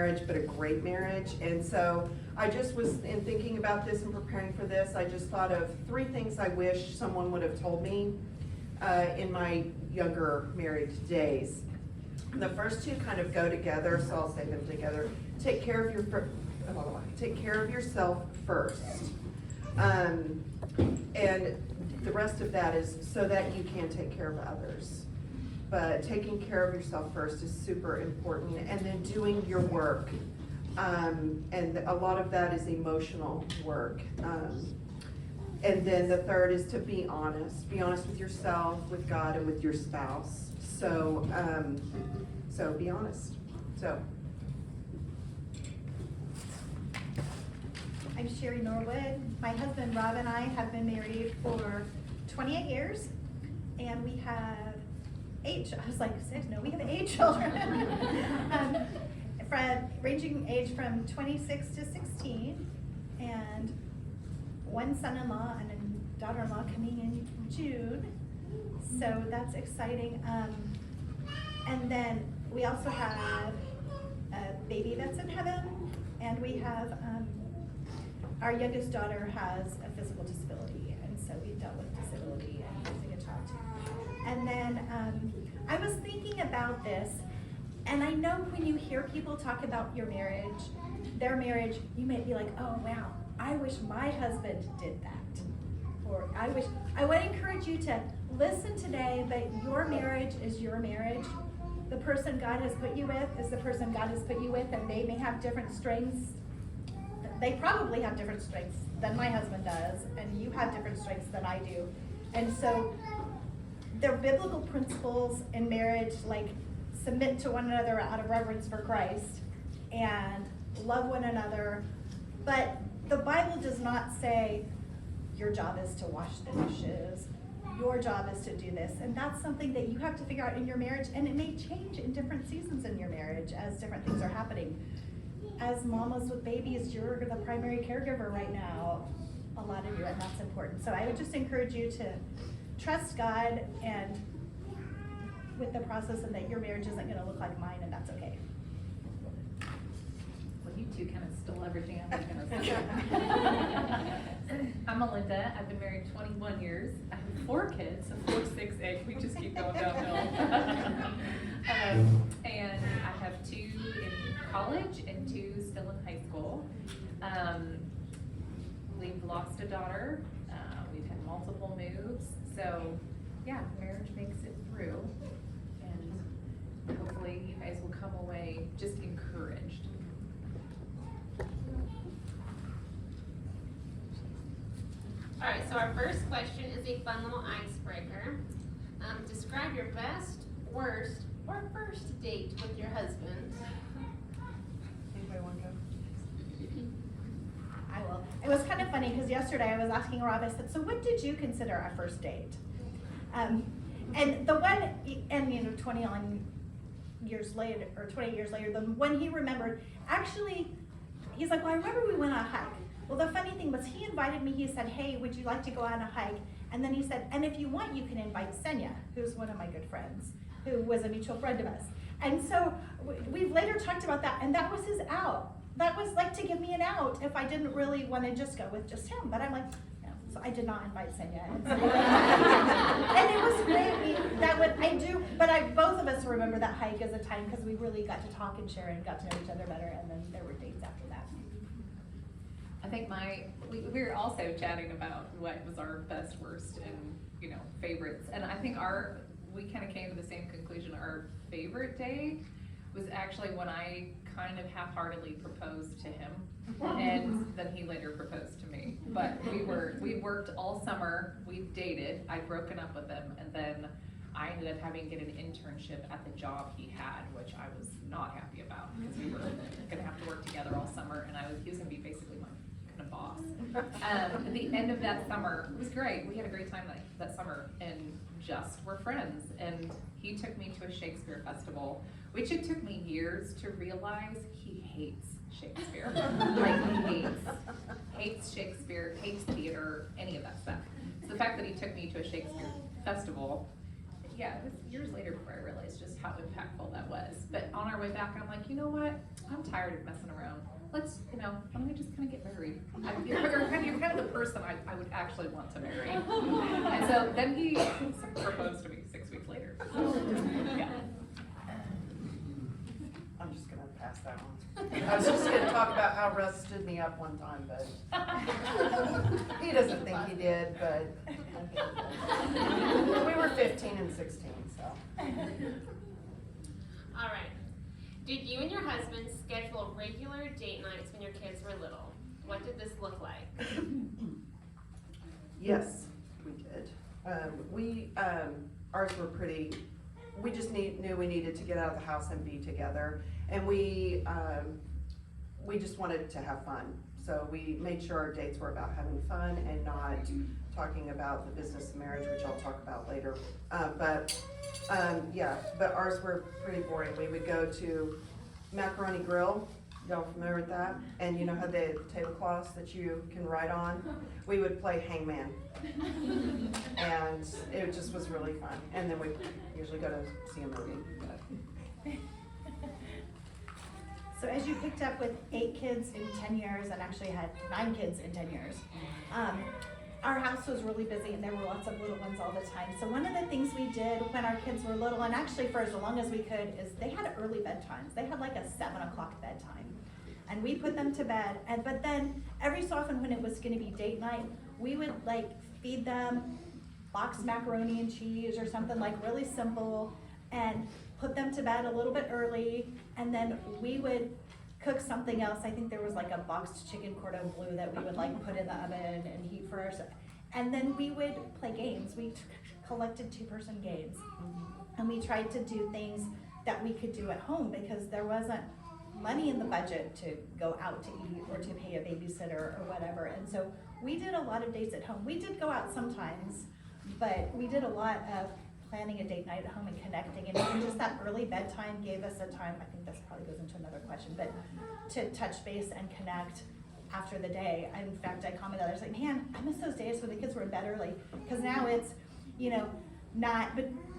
marriage, but a great marriage. And so I just was, in thinking about this and preparing for this, I just thought of 3 things I wish someone would have told me in my younger married days. The first 2 kind of go together, so I'll say them together. Take care of yourself first. And the rest of that is so that you can take care of others. But taking care of yourself first is super important, and then doing your work. And a lot of that is emotional work. And then the third is to be honest. Be honest with yourself, with God, and with your spouse. So, so be honest. So. I'm Sherry Norwood. My husband Rob and I have been married for 28 years, and we have 8. I was like 6. No, we have 8 children, ranging age from 26 to 16, and 1 son-in-law and a daughter-in-law coming in June. So that's exciting. And then we also have a baby that's in heaven, and we have our youngest daughter has a physical disability, and so we've dealt with disability and raising a child too. And then I was thinking about this, and I know when you hear people talk about your marriage, their marriage, you may be like, oh wow, I wish my husband did that. Or I would encourage you to listen today that your marriage is your marriage. The person God has put you with is the person God has put you with, and they may have different strengths. They probably have different strengths than my husband does, and you have different strengths than I do. And so there are biblical principles in marriage, like submit to one another out of reverence for Christ and love one another. But the Bible does not say your job is to wash the dishes, your job is to do this. And that's something that you have to figure out in your marriage, and it may change in different seasons in your marriage as different things are happening. As mamas with babies, you're the primary caregiver right now, a lot of you, and that's important. So I would just encourage you to trust God and with the process, and that your marriage isn't going to look like mine, and that's okay. Well, you 2 kind of stole everything I was going to say. I'm Melinda. I've been married 21 years. I have 4 kids, so 4, 6, 8. We just keep going downhill. And I have 2 in college and 2 still in high school. We've lost a daughter. We've had multiple moves. So yeah, marriage makes it through. And hopefully you guys will come away just encouraged. All right, so our first question is a fun little icebreaker. Describe your best, worst, or first date with your husband. Anybody want to go? I will. It was kind of funny because yesterday I was asking Rob, I said, so what did you consider a first date? And the one, and 21 years later, or 20 years later, the one he remembered, actually, he's like, well, I remember we went on a hike. Well, the funny thing was he invited me, he said, hey, would you like to go on a hike? And then he said, and if you want, you can invite Senya, who's one of my good friends, who was a mutual friend of us. And so we've later talked about that, and that was his out. That was like to give me an out if I didn't really want to just go with just him. But I'm like, no. So I did not invite Senya. And it was great. But both of us remember that hike as a time because we really got to talk and share and got to know each other better. And then there were dates after that. I think we were also chatting about what was our best, worst, and favorites. And I think we kind of came to the same conclusion. Our favorite day was actually when I kind of half-heartedly proposed to him, and then he later proposed to me. But we worked all summer. We dated. I'd broken up with him, and then I ended up having to get an internship at the job he had, which I was not happy about because we were going to have to work together all summer, and he was going to be basically my kind of boss. At the end of that summer, it was great. We had a great time that summer, and just were friends. And he took me to a Shakespeare festival, which it took me years to realize he hates Shakespeare. Like he hates Shakespeare, hates theater, any of that stuff. So the fact that he took me to a Shakespeare festival, yeah, it was years later before I realized just how impactful that was. But on our way back, I'm like, you know what? I'm tired of messing around. Let's, why don't we just kind of get married? You're kind of the person I would actually want to marry. And so then he proposed to me 6 weeks later. Yeah. I'm just gonna pass that one. I was just gonna talk about how Russ stood me up one time, but he doesn't think he did, but we were 15 and 16, so. All right. Did you and your husband schedule regular date nights when your kids were little? What did this look like? Yes, we did. Ours were we just knew we needed to get out of the house and be together. And we just wanted to have fun. So we made sure our dates were about having fun and not talking about the business of marriage, which I'll talk about later. But ours were pretty boring. We would go to Macaroni Grill. Y'all familiar with that? And you know how they have tablecloths that you can ride on? We would play hangman. And it just was really fun. And then we usually go to see a movie. So as you picked up with 8 kids in 10 years and actually had 9 kids in 10 years, our house was really busy and there were lots of little ones all the time. So one of the things we did when our kids were little, and actually for as long as we could, is they had early bedtimes. They had like a 7 o'clock bedtime. And we put them to bed, but then every so often when it was gonna be date night, we would like feed them boxed macaroni and cheese or something like really simple and put them to bed a little bit early, and then we would cook something else. I think there was like a boxed chicken cordon bleu that we would like put in the oven and heat for us. And then we would play games. We collected 2-person games. And we tried to do things that we could do at home because there wasn't money in the budget to go out to eat or to pay a babysitter or whatever. And so we did a lot of dates at home. We did go out sometimes, but we did a lot of planning a date night at home and connecting, and even just that early bedtime gave us a time, I think this probably goes into another question, but to touch base and connect after the day. In fact, I commented, I was like, man, I miss those days when the kids were in bed early, because now it's,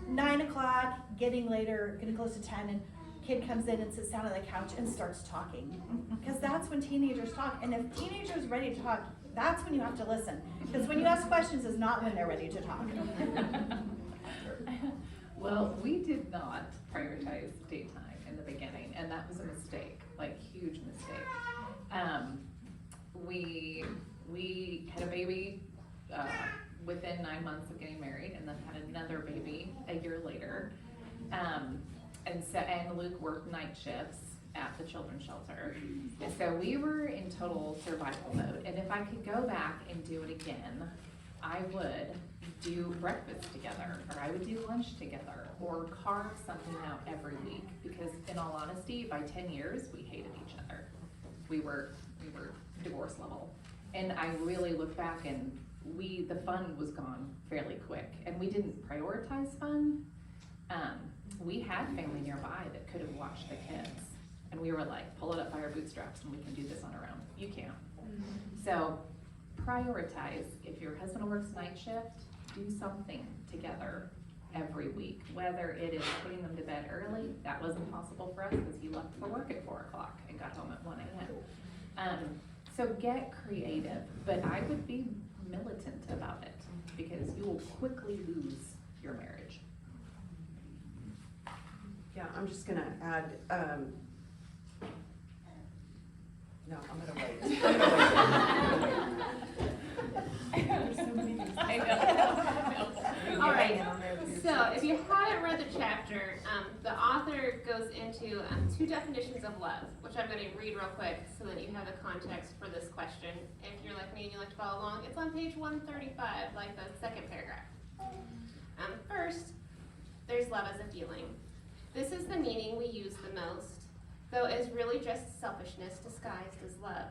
9 o'clock, getting later, getting close to 10, and kid comes in and sits down on the couch and starts talking, because that's when teenagers talk. And if teenagers are ready to talk, that's when you have to listen, because when you ask questions is not when they're ready to talk. Well, we did not prioritize date time in the beginning, and that was a mistake, like huge mistake. We had a baby within 9 months of getting married, and then had another baby a year later. And Luke worked night shifts at the children's shelter. And so we were in total survival mode. And if I could go back and do it again, I would do breakfast together, or I would do lunch together, or carve something out every week. Because in all honesty, by 10 years, we hated each other. We were divorce level. And I really look back and the fun was gone fairly quick. And we didn't prioritize fun. We had family nearby that could have watched the kids. And we were like, pull it up by our bootstraps and we can do this on our own. You can't. So prioritize. If your husband works night shift, do something together every week. Whether it is putting them to bed early, that wasn't possible for us because he left for work at 4 o'clock and got home at 1 a.m. So get creative, but I would be militant about it because you will quickly lose your marriage. Yeah, I'm just gonna add, no, I'm gonna wait. I know. All right, so if you haven't read the chapter, the author goes into 2 definitions of love, which I'm going to read real quick so that you have the context for this question. If you're like me and you like to follow along, it's on page 135, like the second paragraph. First, there's love as a feeling. This is the meaning we use the most, though it is really just selfishness disguised as love.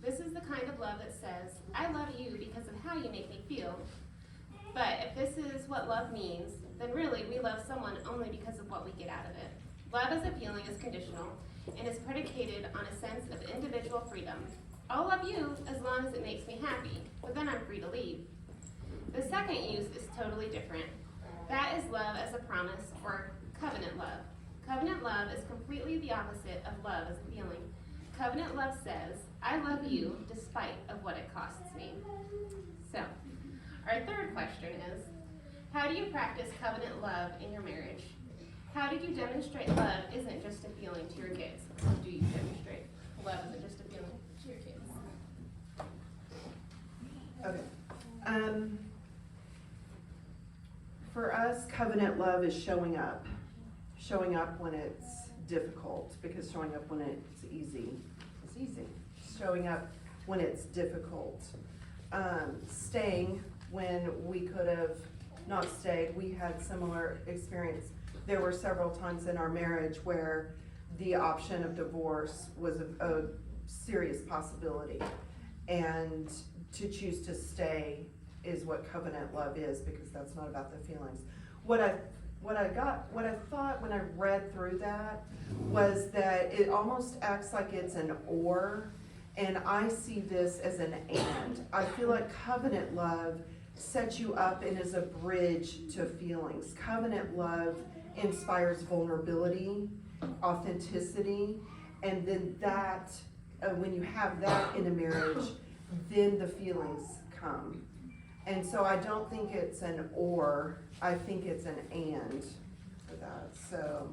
This is the kind of love that says, I love you because of how you make me feel. But if this is what love means, then really we love someone only because of what we get out of it. Love as a feeling is conditional and is predicated on a sense of individual freedom. I'll love you as long as it makes me happy, but then I'm free to leave. The second use is totally different. That is love as a promise or covenant love. Covenant love is completely the opposite of love as a feeling. Covenant love says, I love you despite of what it costs me. So, our third question is, how do you practice covenant love in your marriage? How did you demonstrate love isn't just a feeling to your kids? Or do you demonstrate love isn't just a feeling to your kids? Okay. For us, covenant love is showing up. Showing up when it's difficult, because showing up when it's easy is easy. Showing up when it's difficult. Staying when we could have not stayed. We had similar experience. There were several times in our marriage where the option of divorce was a serious possibility. And to choose to stay is what covenant love is, because that's not about the feelings. What I thought when I read through that was that it almost acts like it's an or, and I see this as an and. I feel like covenant love sets you up and is a bridge to feelings. Covenant love inspires vulnerability, authenticity, and then that, when you have that in a marriage, then the feelings come. And so I don't think it's an or, I think it's an and for that, so.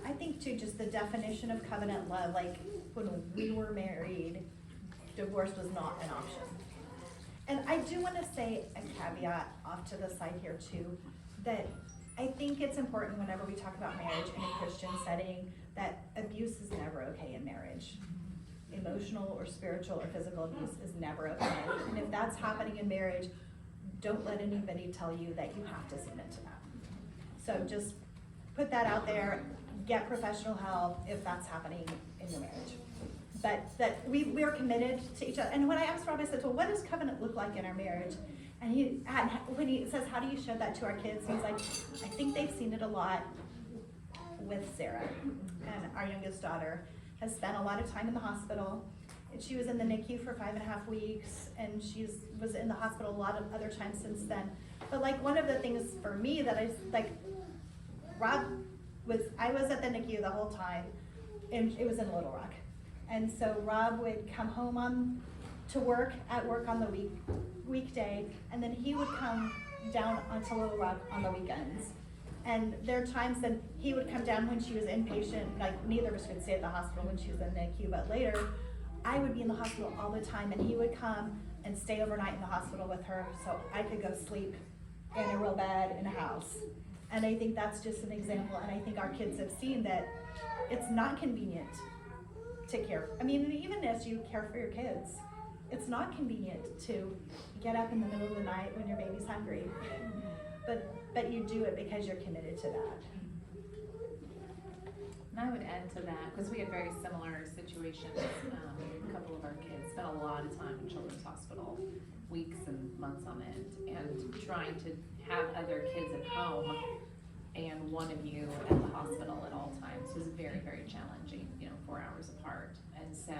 I think too, just the definition of covenant love, like when we were married, divorce was not an option. And I do wanna say a caveat off to the side here too, that I think it's important whenever we talk about marriage in a Christian setting, that abuse is never okay in marriage. Emotional or spiritual or physical abuse is never okay. And if that's happening in marriage, don't let anybody tell you that you have to submit to that. So just put that out there, get professional help if that's happening in your marriage. But that we're committed to each other. And when I asked Rob, I said, well, what does covenant look like in our marriage? And when he says, how do you show that to our kids? He's like, I think they've seen it a lot with Sarah. And our youngest daughter has spent a lot of time in the hospital. And she was in the NICU for 5.5 weeks, and was in the hospital a lot of other times since then. But like one of the things for me that I like, I was at the NICU the whole time, and it was in Little Rock. And so Rob would come home on the weekday, and then he would come down onto Little Rock on the weekends. And there are times that he would come down when she was inpatient, like neither of us would stay at the hospital when she was in NICU, but later, I would be in the hospital all the time, and he would come and stay overnight in the hospital with her so I could go sleep in a real bed in a house. And I think that's just an example, and I think our kids have seen that it's not convenient to care. I mean, even as you care for your kids, it's not convenient to get up in the middle of the night when your baby's hungry. But you do it because you're committed to that. And I would add to that, because we had very similar situations. A couple of our kids spent a lot of time in Children's Hospital, weeks and months on end, and trying to have other kids at home and one of you at the hospital at all times was very, very challenging, 4 hours apart. And so,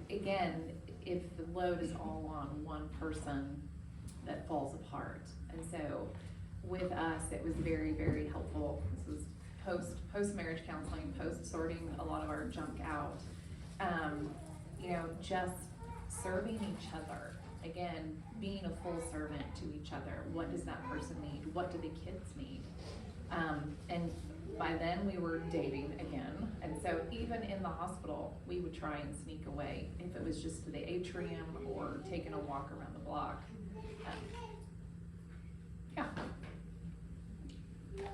again, if the load is all on one person, that falls apart. And so with us, it was very, very helpful. This was post-marriage counseling, post-sorting a lot of our junk out. Just serving each other. Again, being a full servant to each other. What does that person need? What do the kids need? And by then we were dating again. And so even in the hospital, we would try and sneak away if it was just to the atrium or taking a walk around the block. Yeah.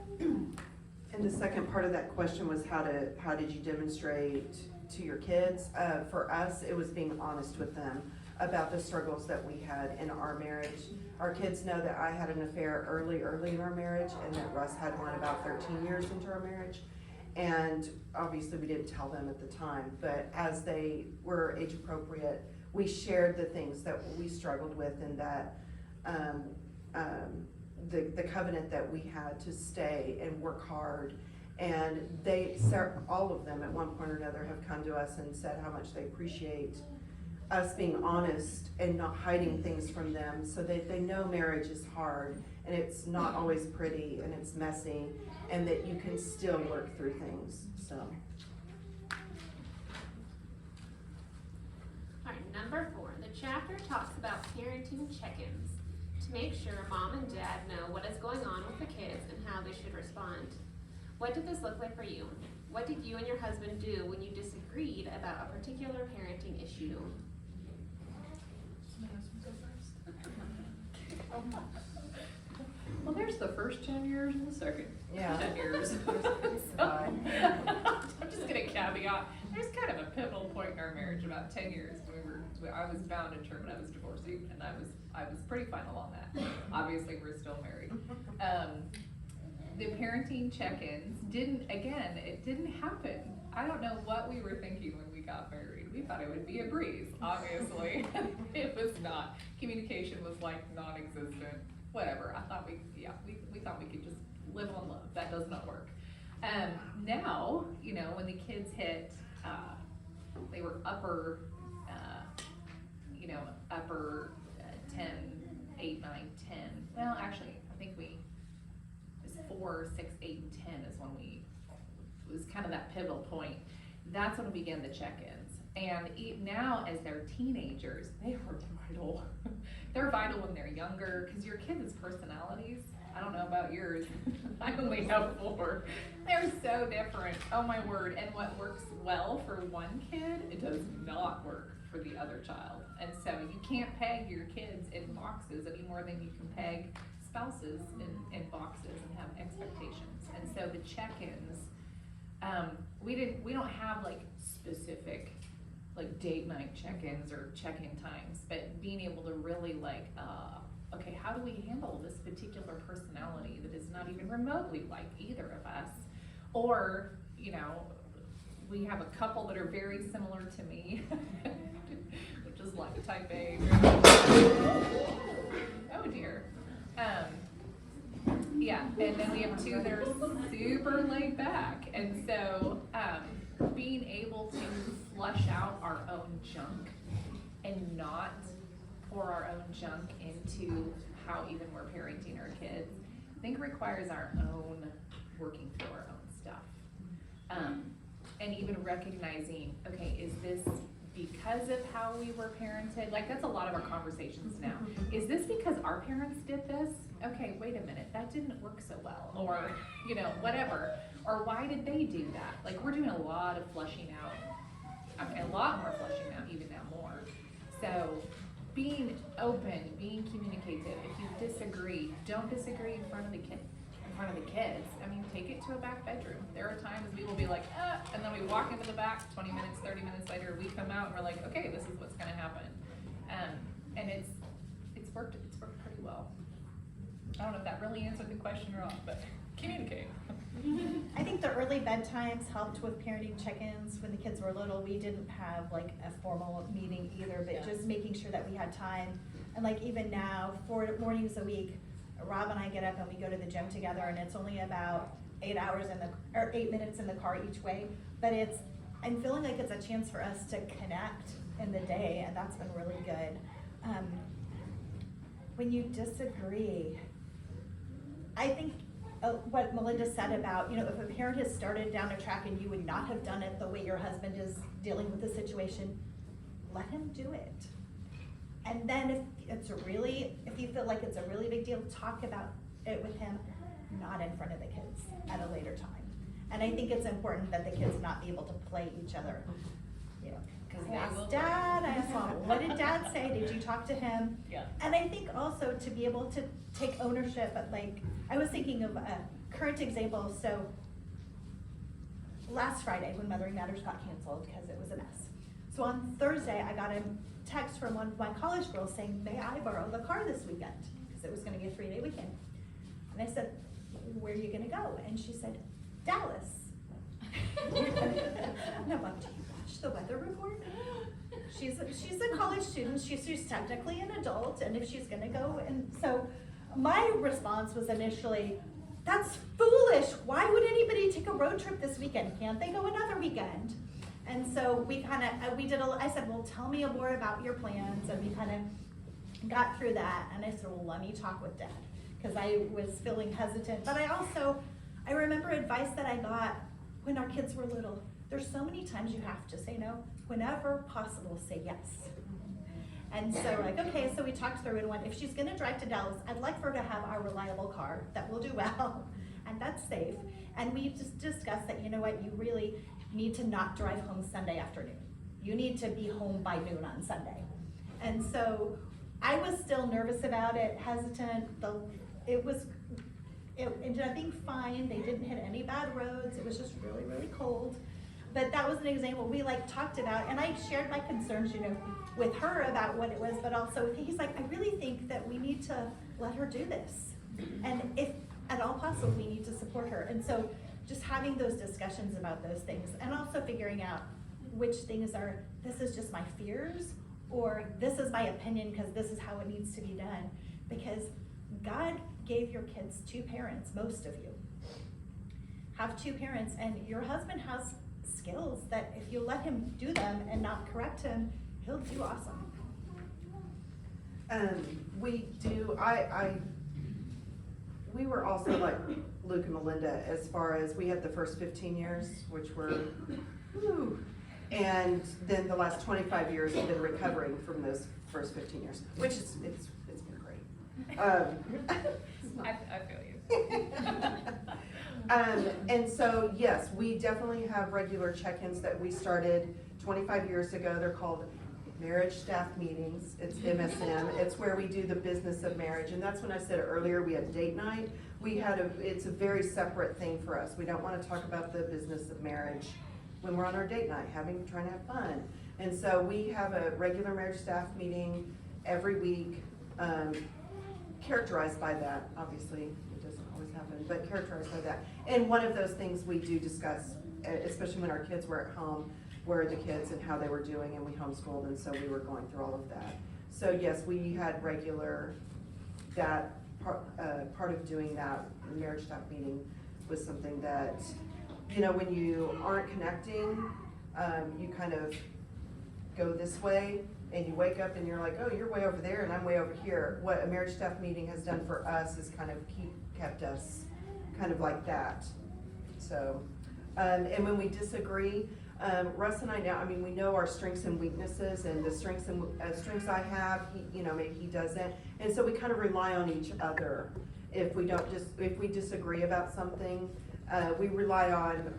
And the second part of that question was how did you demonstrate to your kids? For us, it was being honest with them about the struggles that we had in our marriage. Our kids know that I had an affair early in our marriage, and that Russ had one about 13 years into our marriage. And obviously we didn't tell them at the time, but as they were age appropriate, we shared the things that we struggled with, and that the covenant that we had to stay and work hard. And all of them at one point or another have come to us and said how much they appreciate us being honest and not hiding things from them, so that they know marriage is hard, and it's not always pretty, and it's messy, and that you can still work through things, so. All right, number 4, the chapter talks about parenting check-ins to make sure mom and dad know what is going on with the kids and how they should respond. What did this look like for you? What did you and your husband do when you disagreed about a particular parenting issue? Well, there's the first 10 years and the second Yeah. 10 years. So, I'm just gonna caveat, there's kind of a pivotal point in our marriage, about 10 years, I was bound and determined I was divorcing, and I was pretty final on that. Obviously, we're still married. The parenting check-ins it didn't happen. I don't know what we were thinking when we got married. We thought it would be a breeze, obviously. It was not. Communication was like non-existent, whatever. I thought we thought we could just live on love. That does not work. Now, when the kids hit, they were upper 10, 8, 9, 10. Well, actually, I think it was 4, 6, 8, and 10 is when it was kind of that pivotal point. That's when we began the check-ins. And now, as they're teenagers, they are vital. They're vital when they're younger, because your kids' personalities, I don't know about yours, I only have 4. They're so different, oh my word. And what works well for one kid, it does not work for the other child. And so you can't peg your kids in boxes any more than you can peg spouses in boxes and have expectations. And so the check-ins, we don't have like specific like date night check-ins or check-in times, but being able to really okay, how do we handle this particular personality that is not even remotely like either of us? Or, we have a couple that are very similar to me, which is like type A. Oh dear. Yeah, and then we have 2 that are super laid back. And so, being able to flush out our own junk and not pour our own junk into how even we're parenting our kids, I think requires our own working through our own stuff. And even recognizing, okay, is this because of how we were parented? Like, that's a lot of our conversations now. Is this because our parents did this? Okay, wait a minute, that didn't work so well. Or, whatever. Or why did they do that? Like, we're doing a lot of fleshing out. A lot more fleshing out, even now more. So, being open, being communicative. If you disagree, don't disagree in front of the kids. I mean, take it to a back bedroom. There are times we will be like, and then we walk into the back, 20 minutes, 30 minutes later, we come out and we're like, okay, this is what's gonna happen. And it's worked pretty well. I don't know if that really answered the question or not, but communicate. I think the early bedtimes helped with parenting check-ins. When the kids were little, we didn't have like a formal meeting either, but just making sure that we had time. And like even now, 4 mornings a week, Rob and I get up and we go to the gym together, and it's only about 8 minutes in the car each way. But I'm feeling like it's a chance for us to connect in the day, and that's been really good. When you disagree, I think what Melinda said about, if a parent has started down a track and you would not have done it the way your husband is dealing with the situation, let him do it. And then if you feel like it's a really big deal, talk about it with him, not in front of the kids at a later time. And I think it's important that the kids not be able to play each other. I asked Dad, I asked Mom, what did Dad say? Did you talk to him? Yeah. And I think also to be able to take ownership, but I was thinking of a current example. So last Friday when Mothering Matters got canceled because it was a mess. So on Thursday, I got a text from one of my college girls saying, may I borrow the car this weekend? Because it was gonna be a 3-day weekend. And I said, where are you gonna go? And she said, Dallas. And I'm like, do you watch the weather report? She's a college student, she's technically an adult, and if she's gonna go, and so my response was initially, that's foolish, why would anybody take a road trip this weekend? Can't they go another weekend? And so we kind of, I said, well, tell me more about your plans, and we kind of got through that, and I said, well, let me talk with Dad, because I was feeling hesitant, but I remember advice that I got when our kids were little. There's so many times you have to say no, whenever possible, say yes. And so like, okay, so we talked through it and went, if she's gonna drive to Dallas, I'd like for her to have our reliable car that will do well, and that's safe. And we just discussed that, you know what, you really need to not drive home Sunday afternoon. You need to be home by noon on Sunday. And so I was still nervous about it, hesitant. It ended up being fine. They didn't hit any bad roads. It was just really, really cold. But that was an example we talked about, and I shared my concerns, with her about what it was, but also with he's like, I really think that we need to let her do this. And if at all possible, we need to support her. And so just having those discussions about those things, and also figuring out which things are, this is just my fears, or this is my opinion because this is how it needs to be done. Because God gave your kids 2 parents, most of you have 2 parents, and your husband has skills that if you let him do them and not correct him, he'll do awesome. We were also like Luke and Melinda as far as we had the first 15 years, which were, whew, and then the last 25 years have been recovering from those first 15 years, which is, it's been great. I feel you. And so, yes, we definitely have regular check-ins that we started 25 years ago. They're called marriage staff meetings. It's MSM. It's where we do the business of marriage. And that's when I said earlier we had date night. It's a very separate thing for us. We don't want to talk about the business of marriage when we're on our date night, trying to have fun. And so we have a regular marriage staff meeting every week, characterized by that, obviously. It doesn't always happen, but characterized by that. And one of those things we do discuss, especially when our kids were at home, were the kids and how they were doing, and we homeschooled, and so we were going through all of that. So yes, we had regular, that part of doing that marriage staff meeting was something that, when you aren't connecting, you kind of go this way, and you wake up and you're like, oh, you're way over there and I'm way over here. What a marriage staff meeting has done for us is kind of kept us kind of like that. So, and when we disagree, Russ and I now, we know our strengths and weaknesses, and the strengths I have, maybe he doesn't. And so we kind of rely on each other. If we disagree about something, we rely on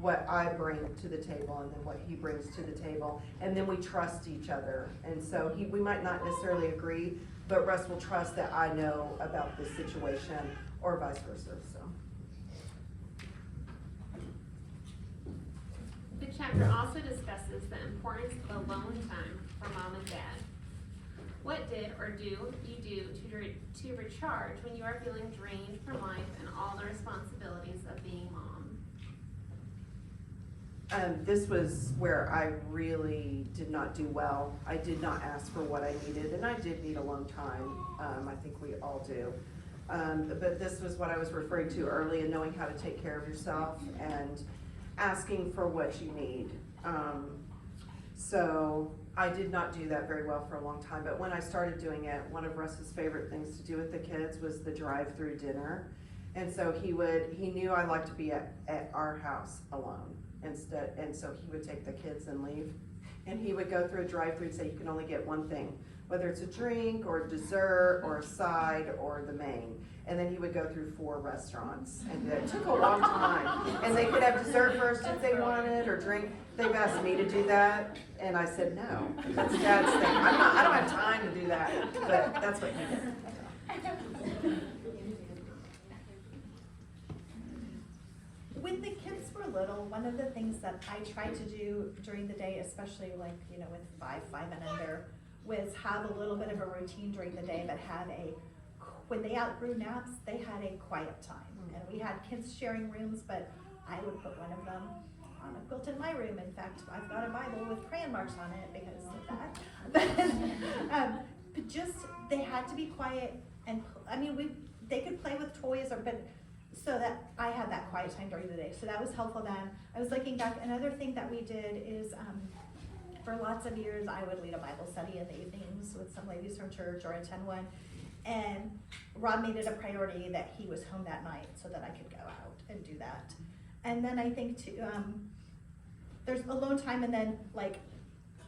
what I bring to the table and then what he brings to the table. And then we trust each other. And so we might not necessarily agree, but Russ will trust that I know about this situation, or vice versa, so. The chapter also discusses the importance of alone time for mom and dad. What did or do you do to recharge when you are feeling drained from life and all the responsibilities of being mom? This was where I really did not do well. I did not ask for what I needed, and I did need alone time. I think we all do. But this was what I was referring to early, in knowing how to take care of yourself and asking for what you need. So I did not do that very well for a long time, but when I started doing it, one of Russ's favorite things to do with the kids was the drive-through dinner. And so he knew I liked to be at our house alone instead, and so he would take the kids and leave. And he would go through a drive-through and say, you can only get one thing, whether it's a drink or dessert or a side or the main. And then he would go through 4 restaurants, and it took a long time. And they could have dessert first if they wanted, or drink. They've asked me to do that, and I said no. That's Dad's thing. I don't have time to do that, but that's what he did. When the kids were little, one of the things that I tried to do during the day, especially with 5 and under, was have a little bit of a routine during the day, but when they outgrew naps, they had a quiet time. And we had kids sharing rooms, but I would put one of them on a quilt in my room. In fact, I've got a Bible with crayon marks on it because of that. But just, they had to be quiet, and they could play with toys, but so that I had that quiet time during the day, so that was helpful then. I was looking back, another thing that we did is, for lots of years, I would lead a Bible study in the evenings with some ladies from church or attend one. And Rob made it a priority that he was home that night so that I could go out and do that. And then I think too, there's alone time and then like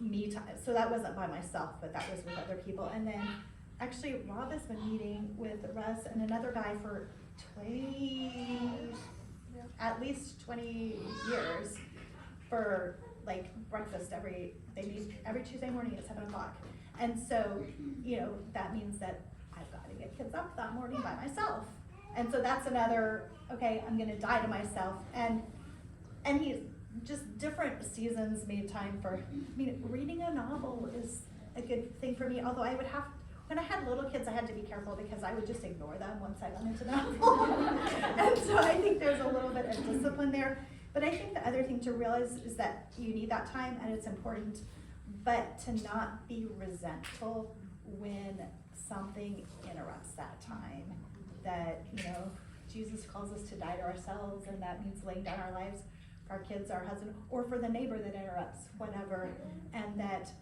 me time. So that wasn't by myself, but that was with other people. And then actually Rob has been meeting with Russ and another guy for at least 20 years for like breakfast they meet every Tuesday morning at 7 o'clock. And so, you know, that means that I've got to get kids up that morning by myself. And so that's another, okay, I'm gonna die to myself. And he's just different seasons made time for, I mean, reading a novel is a good thing for me, although I would have, when I had little kids, I had to be careful because I would just ignore them once I got into the novel. And so I think there's a little bit of discipline there. But I think the other thing to realize is that you need that time and it's important, but to not be resentful when something interrupts that time. That, you know, Jesus calls us to die to ourselves, and that means laying down our lives for our kids, our husband, or for the neighbor that interrupts, whatever. And that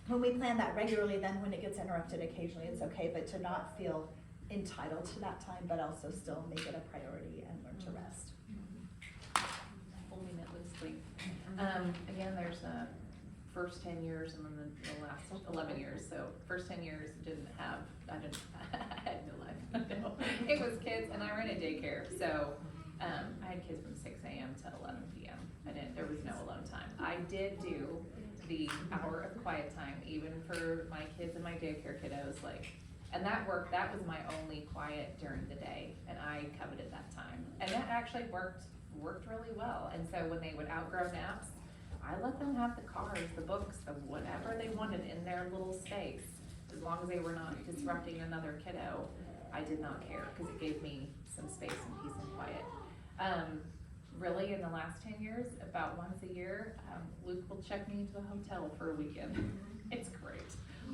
when we plan that regularly, then when it gets interrupted occasionally, it's okay, but to not feel entitled to that time, but also still make it a priority and learn to rest. Holding it loosely. Again, there's first 10 years and then the last 11 years. So first 10 years I had no life. No. It was kids, and I ran a daycare. So I had kids from 6 a.m. to 11 p.m. There was no alone time. I did do the hour of quiet time, even for my kids and my daycare kiddos, and that worked. That was my only quiet during the day, and I coveted that time. And that actually worked really well. And so when they would outgrow naps, I let them have the cars, the books, the whatever they wanted in their little space. As long as they were not disrupting another kiddo, I did not care, because it gave me some space and peace and quiet. Really, in the last 10 years, about once a year, Luke will check me into a hotel for a weekend. It's great.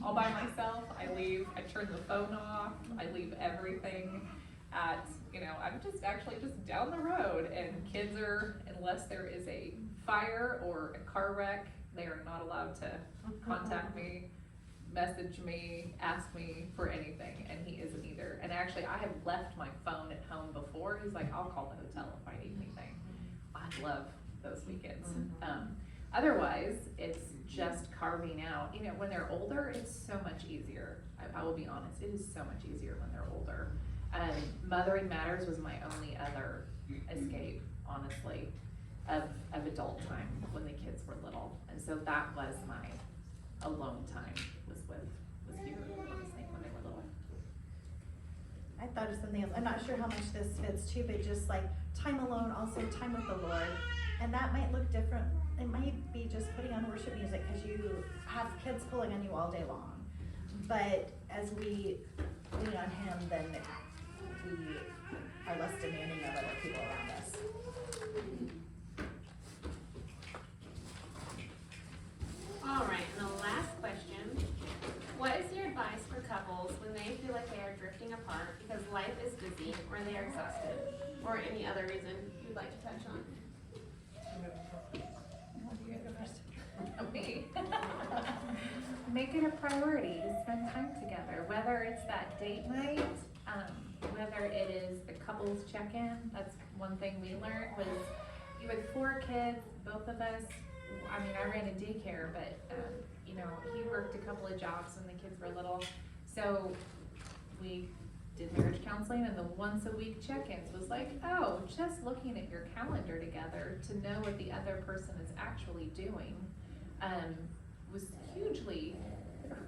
All by myself, I leave, I turn the phone off, I leave everything at, I'm just down the road, and kids are, unless there is a fire or a car wreck, they are not allowed to contact me, message me, ask me for anything, and he isn't either. And actually, I have left my phone at home before. He's like, I'll call the hotel if I need anything. I love those weekends. Otherwise, it's just carving out, when they're older, it's so much easier. I will be honest, it is so much easier when they're older. Mothering Matters was my only other escape, honestly, of adult time when the kids were little. And so that was my alone time, was here, honestly, when they were little. I thought of something else. I'm not sure how much this fits too, but just like time alone, also time with the Lord. And that might look different. It might be just putting on worship music because you have kids pulling on you all day long. But as we lean on Him, then we are less demanding of other people around us. All right, and the last question. What is your advice for couples when they feel like they are drifting apart because life is busy or they are exhausted, or any other reason you'd like to touch on? Me. Make it a priority to spend time together, whether it's that date night, whether it is the couples check-in. That's one thing we learned was, you had 4 kids, both of us. I ran a daycare, but he worked a couple of jobs when the kids were little. So we did marriage counseling, and the once a week check-ins was like, oh, just looking at your calendar together to know what the other person is actually doing was hugely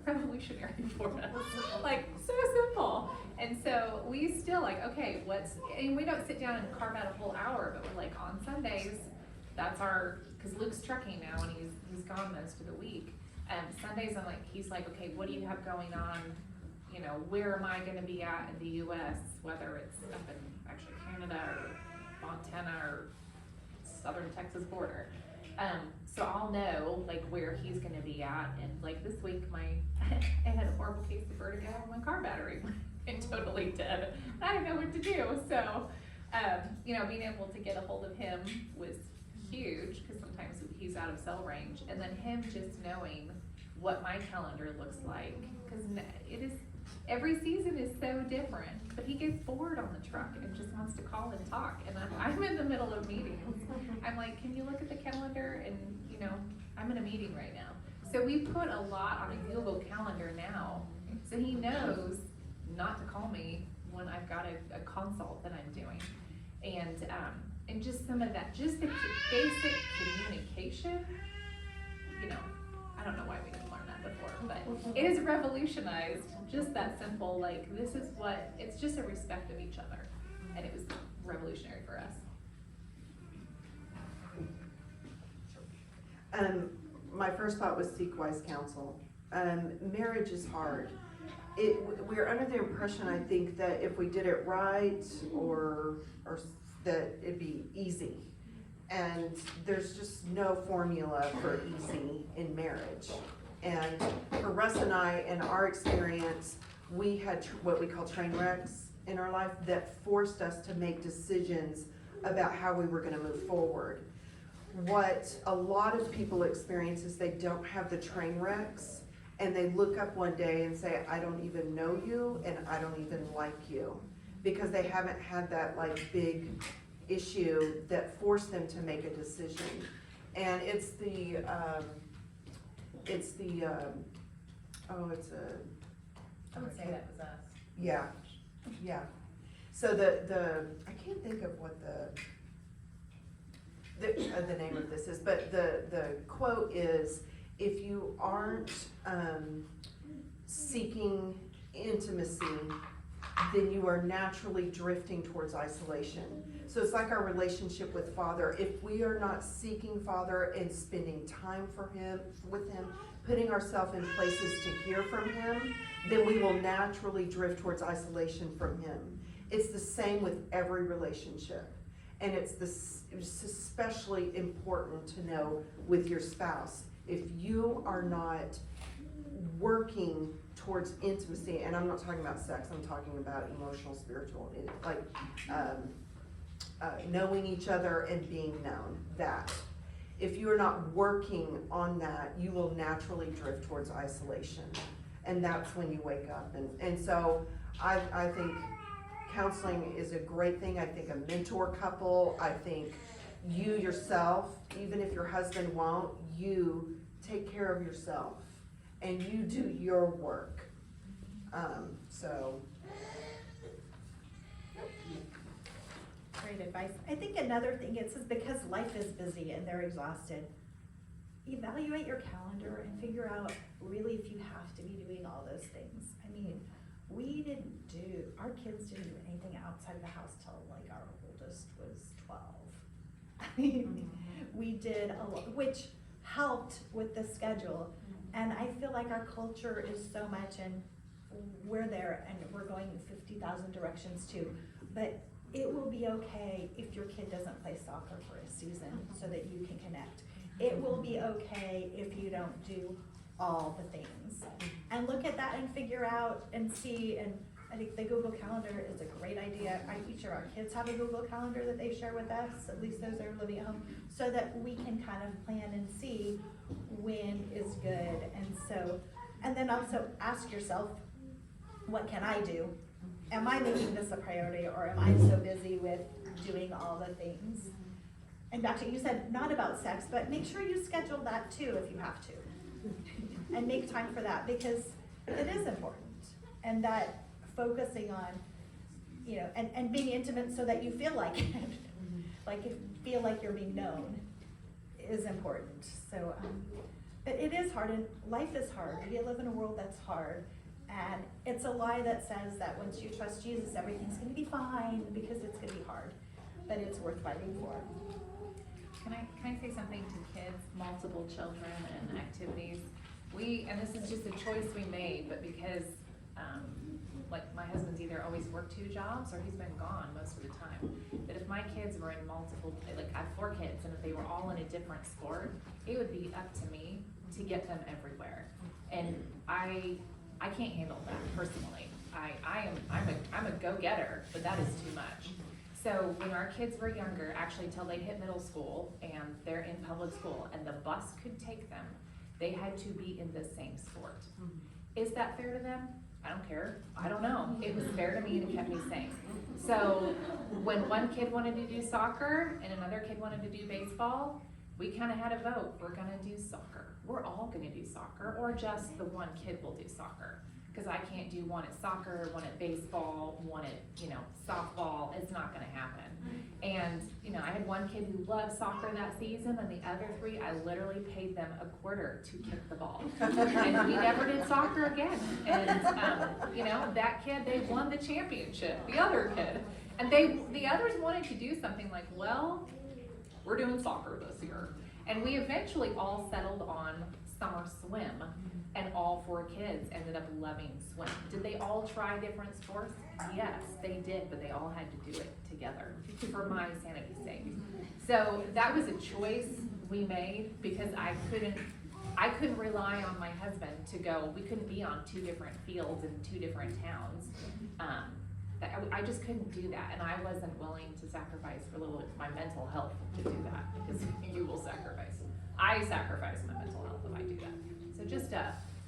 revolutionary for us. So simple. And so we still okay, and we don't sit down and carve out a whole hour, but we're on Sundays, that's because Luke's trucking now, and he's gone most of the week. Sundays, he's like, okay, what do you have going on? Where am I gonna be at in the US, whether it's up in actually Canada or Montana or southern Texas border. So I'll know where he's gonna be at, and this week I had a horrible case of vertigo, and my car battery went totally dead. I didn't know what to do, so you know, being able to get a hold of him was huge, cause sometimes he's out of cell range, and then him just knowing what my calendar looks like, cause it is, every season is so different, but he gets bored on the truck and just wants to call and talk, and I'm in the middle of meetings. I'm like, can you look at the calendar, and, you know, I'm in a meeting right now. So we put a lot on a Google Calendar now, so he knows not to call me when I've got a consult that I'm doing. And just some of that, just the basic communication, you know, I don't know why we didn't learn that before, but it has revolutionized just that simple, like, this is what, it's just a respect of each other, and it was revolutionary for us. My first thought was seek wise counsel. Marriage is hard. We're under the impression, I think, that if we did it right, or that it'd be easy. And there's just no formula for easy in marriage. And for Russ and I, in our experience, we had what we call train wrecks in our life that forced us to make decisions about how we were gonna move forward. What a lot of people experience is they don't have the train wrecks, and they look up one day and say, I don't even know you, and I don't even like you, because they haven't had that like big issue that forced them to make a decision. And it's the I would say that was us. yeah. So I can't think of what the name of this is, but the quote is, if you aren't seeking intimacy, then you are naturally drifting towards isolation. So it's like our relationship with Father. If we are not seeking Father and spending time with him, putting ourselves in places to hear from him, then we will naturally drift towards isolation from him. It's the same with every relationship. And it's especially important to know with your spouse. If you are not working towards intimacy, and I'm not talking about sex, I'm talking about emotional, spiritual, like knowing each other and being known, that. If you are not working on that, you will naturally drift towards isolation. And that's when you wake up. And so I think counseling is a great thing. I think a mentor couple, I think you yourself, even if your husband won't, you take care of yourself and you do your work. Great advice. I think another thing, it says because life is busy and they're exhausted, evaluate your calendar and figure out really if you have to be doing all those things. I mean, our kids didn't do anything outside of the house till like our oldest was 12. I mean, we did a lot, which helped with the schedule. And I feel like our culture is so much, and we're there and we're going 50,000 directions too. But it will be okay if your kid doesn't play soccer for a season so that you can connect. It will be okay if you don't do all the things. And look at that and figure out and see, and I think the Google Calendar is a great idea. Each of our kids have a Google Calendar that they share with us, at least those that are living at home, so that we can kind of plan and see when is good. And then also ask yourself, what can I do? Am I making this a priority, or am I so busy with doing all the things? And back to, you said not about sex, but make sure you schedule that too if you have to. And make time for that, because it is important. And that focusing on, and being intimate so that you feel like it, like you feel like you're being known, is important. So, but it is hard, and life is hard. We live in a world that's hard. And it's a lie that says that once you trust Jesus, everything's gonna be fine, because it's gonna be hard, but it's worth fighting for. Can I say something to kids, multiple children and activities? And this is just a choice we made, but because, like my husband's either always worked 2 jobs or he's been gone most of the time. But if my kids were in multiple, like I have 4 kids, and if they were all in a different sport, it would be up to me to get them everywhere. And I can't handle that personally. I'm a go-getter, but that is too much. So when our kids were younger, actually till they hit middle school and they're in public school and the bus could take them, they had to be in the same sport. Is that fair to them? I don't care. I don't know. It was fair to me and it kept me sane. So when one kid wanted to do soccer and another kid wanted to do baseball, we kind of had a vote. We're gonna do soccer. We're all gonna do soccer, or just the one kid will do soccer. Cause I can't do one at soccer, one at baseball, one at, softball. It's not gonna happen. And, I had one kid who loved soccer that season, and the other 3, I literally paid them a quarter to kick the ball. And we never did soccer again. And, that kid, they won the championship, the other kid. And the others wanted to do something like, well, we're doing soccer this year. And we eventually all settled on summer swim, and all 4 kids ended up loving swim. Did they all try different sports? Yes, they did, but they all had to do it together for my sanity's sake. So that was a choice we made because I couldn't rely on my husband to go. We couldn't be on 2 different fields in 2 different towns. I just couldn't do that, and I wasn't willing to sacrifice for a little bit of my mental health to do that, because you will sacrifice. I sacrifice my mental health if I do that. So just,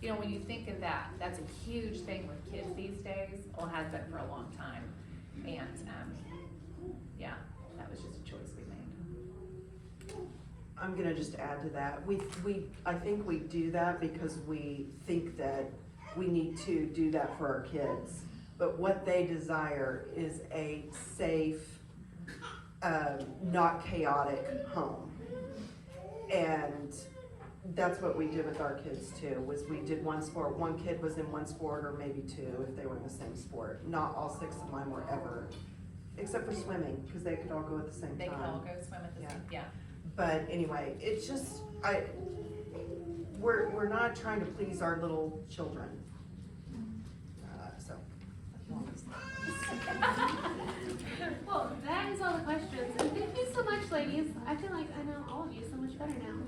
when you think of that, that's a huge thing with kids these days, or has been for a long time. And, yeah, that was just a choice we made. I'm gonna just add to that. I think we do that because we think that we need to do that for our kids. But what they desire is a safe, not chaotic home. And that's what we did with our kids too, was we did one sport. One kid was in one sport, or maybe 2 if they were in the same sport. Not all 6 of mine were ever, except for swimming, because they could all go at the same time. They can all go swim at the same, yeah. But anyway, it's just, we're not trying to please our little children. So. Well, that is all the questions. And thank you so much, ladies. I feel like I know all of you so much better now.